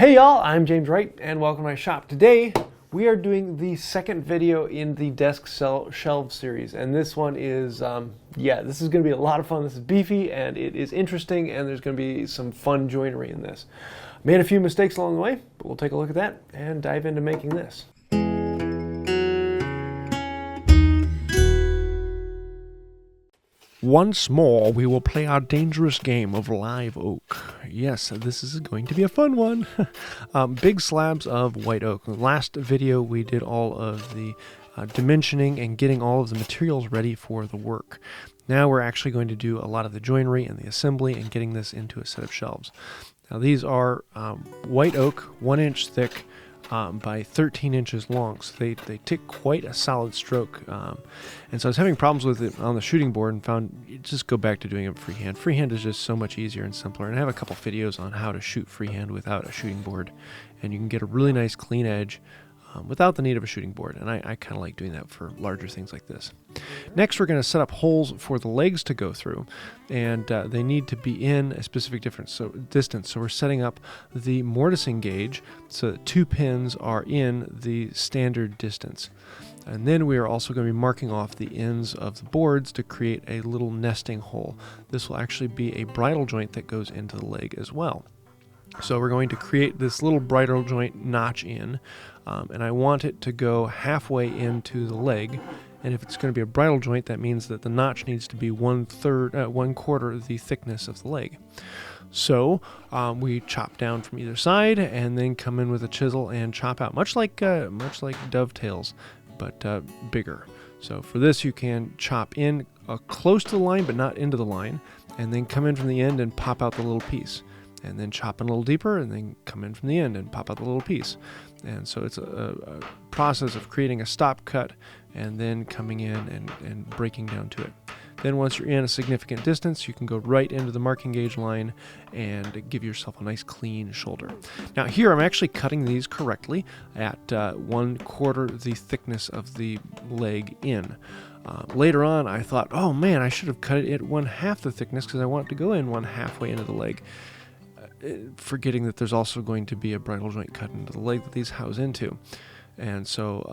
Hey y'all, I'm James Wright and welcome to my shop. Today we are doing the second video in the desk shelf series, and this one is, this is going to be a lot of fun. This is beefy and it is interesting, and there's going to be some fun joinery in this. Made a few mistakes along the way, but we'll take a look at that and dive into making this. Once more, we will play our dangerous game of live oak. Yes, this is going to be a fun one. Big slabs of white oak. In the last video, we did all of the dimensioning and getting all of the materials ready for the work. Now we're actually going to do a lot of the joinery and the assembly and getting this into a set of shelves. Now these are white oak, 1 inch thick, by 13 inches long, so they take quite a solid stroke, and so I was having problems with it on the shooting board and found you just go back to doing it freehand. Freehand is just so much easier and simpler, and I have a couple videos on how to shoot freehand without a shooting board, and you can get a really nice clean edge without the need of a shooting board, and I kind of like doing that for larger things like this. Next, we're going to set up holes for the legs to go through, and they need to be in a specific distance. So we're setting up the mortising gauge so that 2 pins are in the standard distance. And then we are also going to be marking off the ends of the boards to create a little nesting hole. This will actually be a bridle joint that goes into the leg as well. So we're going to create this little bridle joint notch in, and I want it to go halfway into the leg. And if it's going to be a bridle joint, that means that the notch needs to be 1/4 the thickness of the leg. So we chop down from either side and then come in with a chisel and chop out, much like dovetails, but bigger. So for this, you can chop in close to the line, but not into the line, and then come in from the end and pop out the little piece. And then chop in a little deeper, and then come in from the end and pop out the little piece. And so it's a process of creating a stop cut and then coming in and breaking down to it. Then once you're in a significant distance, you can go right into the marking gauge line and give yourself a nice clean shoulder. Now here I'm actually cutting these correctly at 1/4 the thickness of the leg in. Later on I thought, oh man, I should have cut it at 1/2 the thickness because I want it to go in 1/2 way into the leg. Forgetting that there's also going to be a bridle joint cut into the leg that these house into. And so,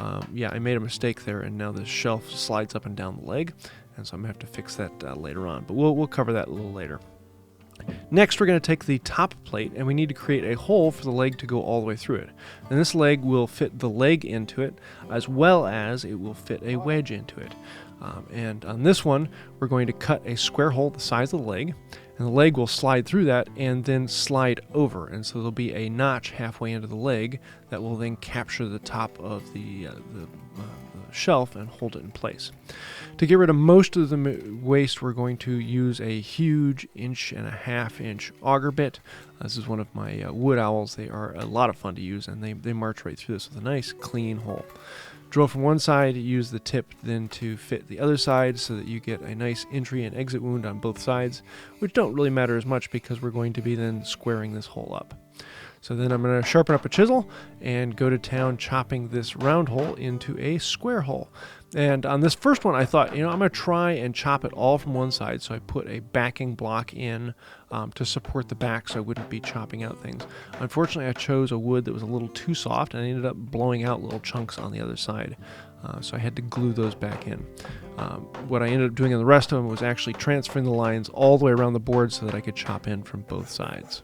I made a mistake there, and now the shelf slides up and down the leg, and so I'm going to have to fix that later on. But we'll cover that a little later. Next, we're going to take the top plate, and we need to create a hole for the leg to go all the way through it. And this leg will fit the leg into it, as well as it will fit a wedge into it. And on this one, we're going to cut a square hole the size of the leg, and the leg will slide through that and then slide over. And so there'll be a notch halfway into the leg that will then capture the top of the shelf and hold it in place. To get rid of most of the waste, we're going to use a huge 1.5 inch auger bit. This is one of my wood owls. They are a lot of fun to use, and they march right through this with a nice clean hole. Drill from one side, use the tip then to fit the other side so that you get a nice entry and exit wound on both sides, which don't really matter as much because we're going to be then squaring this hole up. So then I'm going to sharpen up a chisel and go to town chopping this round hole into a square hole. And on this first one, I thought, I'm going to try and chop it all from one side. So I put a backing block in to support the back so I wouldn't be chopping out things. Unfortunately, I chose a wood that was a little too soft, and I ended up blowing out little chunks on the other side. So I had to glue those back in. What I ended up doing on the rest of them was actually transferring the lines all the way around the board so that I could chop in from both sides.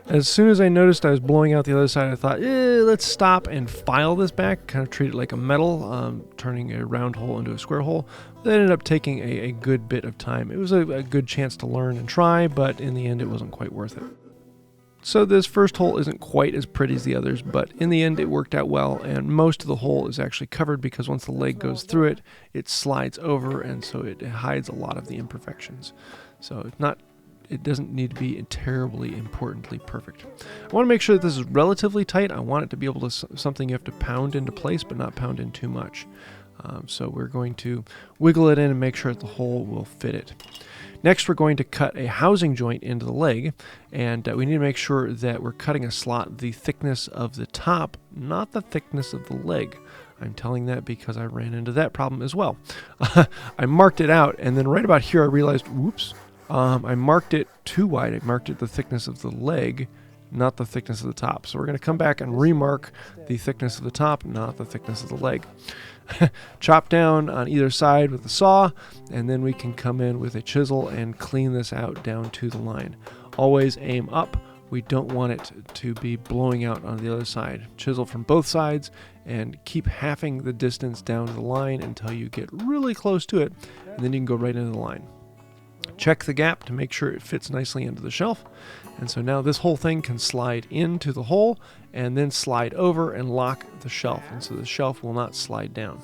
As soon as I noticed I was blowing out the other side, I thought, let's stop and file this back, kind of treat it like a metal, turning a round hole into a square hole. That ended up taking a good bit of time. It was a good chance to learn and try, but in the end it wasn't quite worth it. So this first hole isn't quite as pretty as the others, but in the end it worked out well, and most of the hole is actually covered because once the leg goes through it, it slides over, and so it hides a lot of the imperfections. So it doesn't need to be terribly importantly perfect. I want to make sure that this is relatively tight. I want it to be able to something you have to pound into place, but not pound in too much. So we're going to wiggle it in and make sure that the hole will fit it. Next, we're going to cut a housing joint into the leg, and we need to make sure that we're cutting a slot the thickness of the top, not the thickness of the leg. I'm telling that because I ran into that problem as well. I marked it out, and then right about here I realized, whoops, I marked it too wide. I marked it the thickness of the leg, not the thickness of the top. So we're going to come back and remark the thickness of the top, not the thickness of the leg. Chop down on either side with the saw, and then we can come in with a chisel and clean this out down to the line. Always aim up. We don't want it to be blowing out on the other side. Chisel from both sides and keep halving the distance down to the line until you get really close to it, and then you can go right into the line. Check the gap to make sure it fits nicely into the shelf. And so now this whole thing can slide into the hole and then slide over and lock the shelf. And so the shelf will not slide down.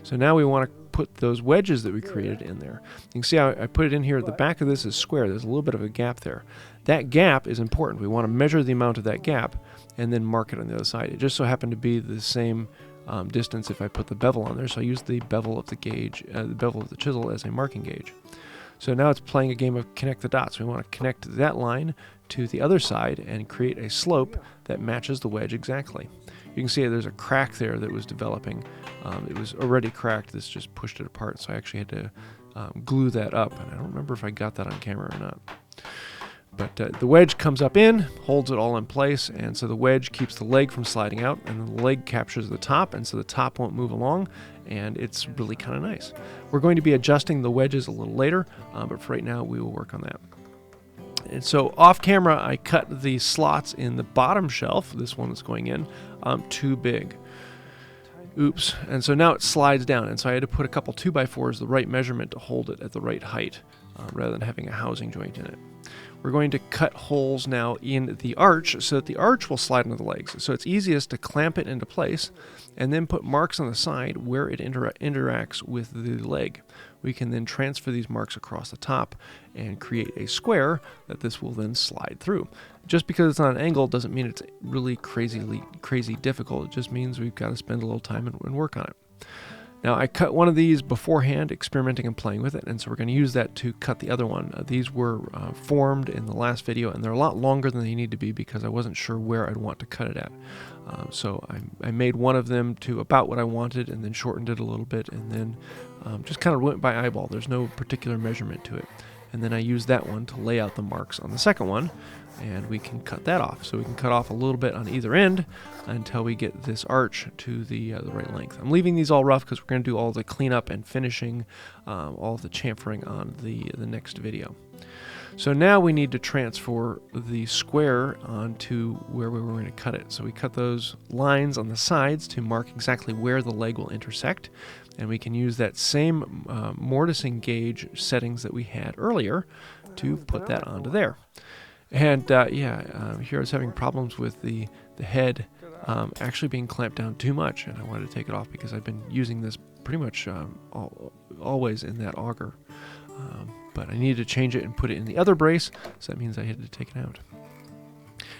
So now we want to put those wedges that we created in there. You can see how I put it in here. The back of this is square. There's a little bit of a gap there. That gap is important. We want to measure the amount of that gap and then mark it on the other side. It just so happened to be the same distance if I put the bevel on there. So I used the bevel of the gauge, the bevel of the chisel as a marking gauge. So now it's playing a game of connect the dots. We want to connect that line to the other side and create a slope that matches the wedge exactly. You can see there's a crack there that was developing. It was already cracked. This just pushed it apart, so I actually had to glue that up, and I don't remember if I got that on camera or not. But the wedge comes up in, holds it all in place, and so the wedge keeps the leg from sliding out, and then the leg captures the top, and so the top won't move along, and it's really kind of nice. We're going to be adjusting the wedges a little later, but for right now we will work on that. And so off camera I cut the slots in the bottom shelf, this one is going in, too big. Oops. And so now it slides down, and so I had to put a couple 2x4s the right measurement to hold it at the right height, rather than having a housing joint in it. We're going to cut holes now in the arch so that the arch will slide into the legs. So it's easiest to clamp it into place and then put marks on the side where it interacts with the leg. We can then transfer these marks across the top and create a square that this will then slide through. Just because it's on an angle doesn't mean it's really crazy difficult. It just means we've got to spend a little time and work on it. Now I cut one of these beforehand, experimenting and playing with it, and so we're going to use that to cut the other one. These were formed in the last video, and they're a lot longer than they need to be because I wasn't sure where I'd want to cut it at. So I made one of them to about what I wanted and then shortened it a little bit, and then just kind of went by eyeball. There's no particular measurement to it. And then I used that one to lay out the marks on the second one, and we can cut that off. So we can cut off a little bit on either end until we get this arch to the right length. I'm leaving these all rough because we're going to do all the cleanup and finishing, all the chamfering on the next video. So now we need to transfer the square onto where we were going to cut it. So we cut those lines on the sides to mark exactly where the leg will intersect. And we can use that same mortising gauge settings that we had earlier to put that onto there. And here I was having problems with the head actually being clamped down too much, and I wanted to take it off because I've been using this pretty much always in that auger. But I needed to change it and put it in the other brace, so that means I had to take it out.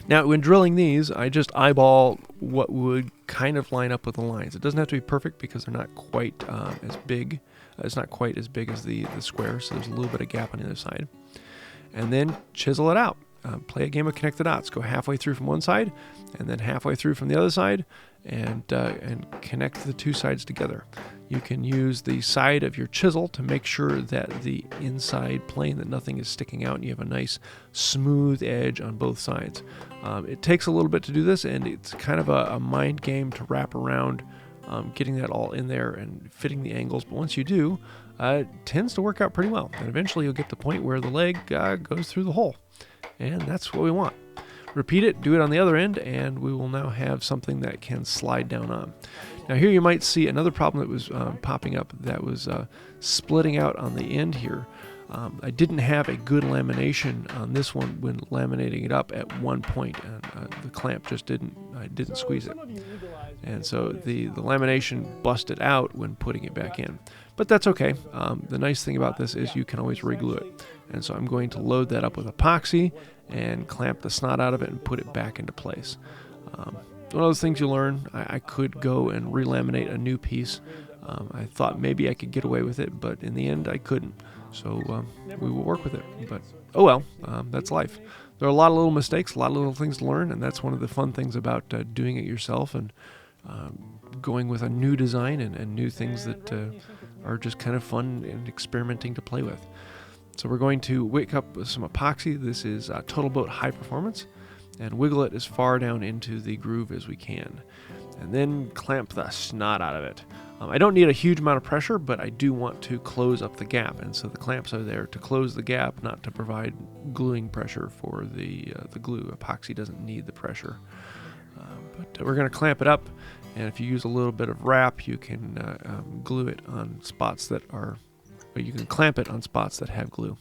Now, when drilling these, I just eyeball what would kind of line up with the lines. It doesn't have to be perfect because they're not quite as big. It's not quite as big as the square, so there's a little bit of gap on the other side. And then chisel it out. Play a game of connect the dots. Go halfway through from one side, and then halfway through from the other side, and connect the two sides together. You can use the side of your chisel to make sure that the inside plane, that nothing is sticking out, and you have a nice smooth edge on both sides. It takes a little bit to do this, and it's kind of a mind game to wrap around getting that all in there and fitting the angles. But once you do, it tends to work out pretty well. And eventually you'll get to the point where the leg goes through the hole. And that's what we want. Repeat it, do it on the other end, and we will now have something that can slide down on. Now here you might see another problem that was popping up that was splitting out on the end here. I didn't have a good lamination on this one when laminating it up at one point, and the clamp just didn't squeeze it. And so the lamination busted out when putting it back in. But that's okay. The nice thing about this is you can always reglue it. And so I'm going to load that up with epoxy and clamp the snot out of it and put it back into place. One of those things you learn. I could go and relaminate a new piece. I thought maybe I could get away with it, but in the end I couldn't. So we will work with it. But oh well, that's life. There are a lot of little mistakes, a lot of little things to learn, and that's one of the fun things about doing it yourself and going with a new design and new things that are just kind of fun and experimenting to play with. So we're going to wake up with some epoxy. This is Total Boat High Performance, and wiggle it as far down into the groove as we can. And then clamp the snot out of it. I don't need a huge amount of pressure, but I do want to close up the gap, and so the clamps are there to close the gap, not to provide gluing pressure for the glue. Epoxy doesn't need the pressure. But we're going to clamp it up, and if you use a little bit of wrap, you can glue it on spots that are, or you can clamp it on spots that have glue.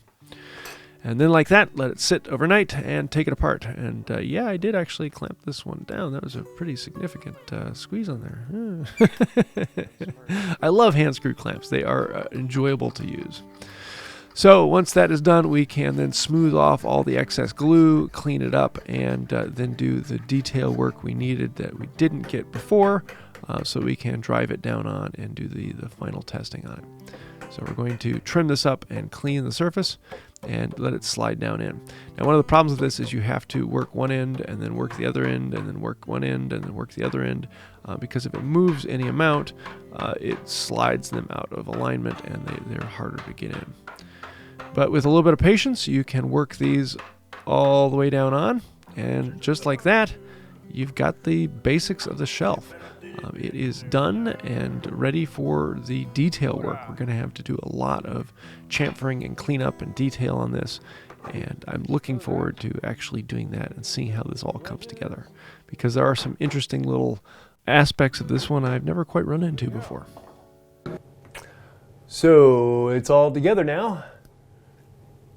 And then like that, let it sit overnight and take it apart. And yeah, I did actually clamp this one down. That was a pretty significant squeeze on there. I love hand screw clamps. They are enjoyable to use. So once that is done, we can then smooth off all the excess glue, clean it up, and then do the detail work we needed that we didn't get before, so we can drive it down on and do the final testing on it. So we're going to trim this up and clean the surface and let it slide down in. Now, one of the problems with this is you have to work one end and then work the other end and then work one end and then work the other end, because if it moves any amount, it slides them out of alignment and they're harder to get in. But with a little bit of patience, you can work these all the way down on, and just like that, you've got the basics of the shelf. It is done and ready for the detail work. We're going to have to do a lot of chamfering and cleanup and detail on this, and I'm looking forward to actually doing that and seeing how this all comes together, because there are some interesting little aspects of this one I've never quite run into before. So it's all together now.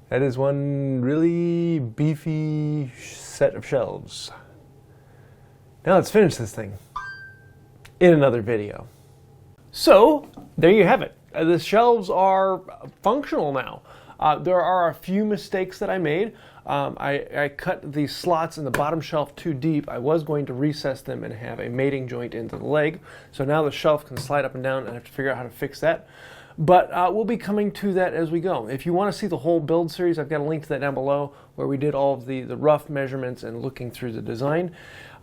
That is one really beefy set of shelves. Now let's finish this thing in another video. So there you have it. The shelves are functional now. There are a few mistakes that I made. I cut the slots in the bottom shelf too deep. I was going to recess them and have a mating joint into the leg. So now the shelf can slide up and down, and I have to figure out how to fix that. But we'll be coming to that as we go. If you want to see the whole build series, I've got a link to that down below where we did all of the rough measurements and looking through the design.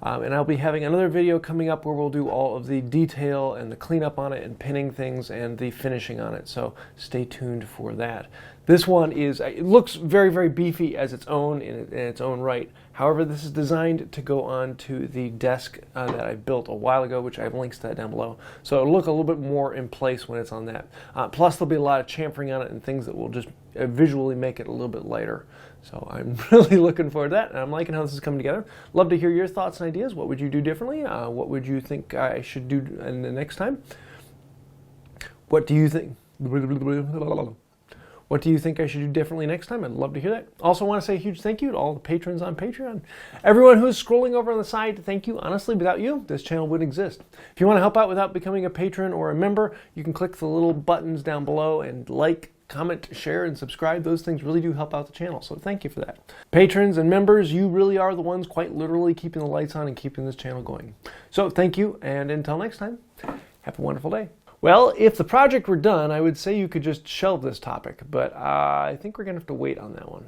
And I'll be having another video coming up where we'll do all of the detail and the cleanup on it and pinning things and the finishing on it. So stay tuned for that. This one it looks very, very beefy as its own in its own right. However, this is designed to go on to the desk that I built a while ago, which I have links to that down below. So it'll look a little bit more in place when it's on that. Plus, there'll be a lot of chamfering on it and things that will just visually make it a little bit lighter. So I'm really looking forward to that, and I'm liking how this is coming together. Love to hear your thoughts and ideas. What would you do differently? What would you think I should do in the next time? What do you think? What do you think I should do differently next time? I'd love to hear that. Also want to say a huge thank you to all the patrons on Patreon. Everyone who's scrolling over on the side, thank you. Honestly, without you, this channel wouldn't exist. If you want to help out without becoming a patron or a member, you can click the little buttons down below and like, comment, share, and subscribe. Those things really do help out the channel, so thank you for that. Patrons and members, you really are the ones quite literally keeping the lights on and keeping this channel going. So thank you, and until next time, have a wonderful day. Well, if the project were done, I would say you could just shelve this topic, but I think we're going to have to wait on that one.